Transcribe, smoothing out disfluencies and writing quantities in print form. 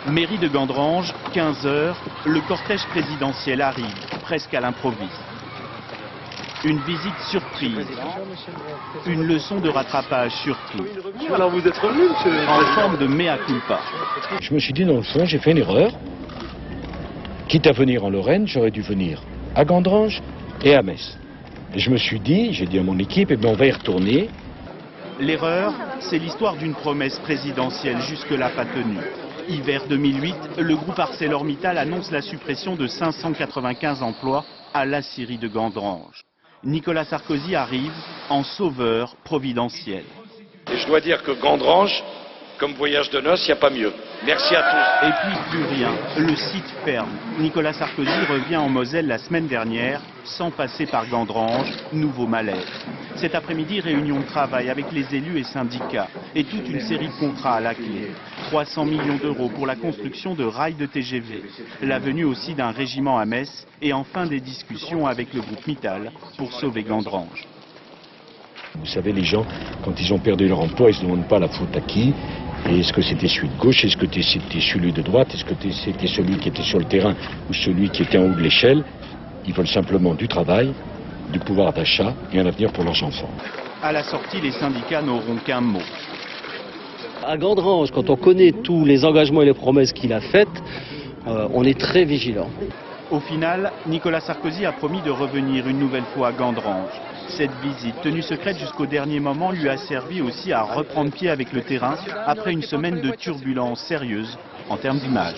Mairie de Gandrange, 15 h, le cortège présidentiel arrive, presque à l'improviste. Une visite surprise, une leçon de rattrapage surtout, Alors vous êtes revenu, monsieur. en forme de mea culpa. Je me suis dit, dans le fond, j'ai fait une erreur. Quitte à venir en Lorraine, j'aurais dû venir à Gandrange et à Metz. Et je me suis dit, j'ai dit à mon équipe, eh bien, on va y retourner. L'erreur, c'est l'histoire d'une promesse présidentielle jusque-là pas tenue. Hiver 2008, le groupe ArcelorMittal annonce la suppression de 595 emplois à l'aciérie de Gandrange. Nicolas Sarkozy arrive en sauveur providentiel. Et je dois dire que Gandrange, comme voyage de noces, il n'y a pas mieux. Merci à tous. Et puis plus rien, le site ferme. Nicolas Sarkozy revient en Moselle la semaine dernière, sans passer par Gandrange, nouveau malaise. Cet après-midi, réunion de travail avec les élus et syndicats, et toute une série de contrats à la clé. 300 millions d'euros pour la construction de rails de TGV, la venue aussi d'un régiment à Metz, et enfin des discussions avec le groupe Mittal pour sauver Gandrange. Vous savez, les gens, quand ils ont perdu leur emploi, ils ne se demandent pas la faute à qui. Et est-ce que c'était celui de gauche, est-ce que c'était celui de droite, est-ce que c'était celui qui était sur le terrain ou celui qui était en haut de l'échelle? Ils veulent simplement du travail, du pouvoir d'achat et un avenir pour leurs enfants. À la sortie, les syndicats n'auront qu'un mot. À Gandrange, quand on connaît tous les engagements et les promesses qu'il a faites, on est très vigilant. Au final, Nicolas Sarkozy a promis de revenir une nouvelle fois à Gandrange. Cette visite, tenue secrète jusqu'au dernier moment, lui a servi aussi à reprendre pied avec le terrain après une semaine de turbulences sérieuses en termes d'image.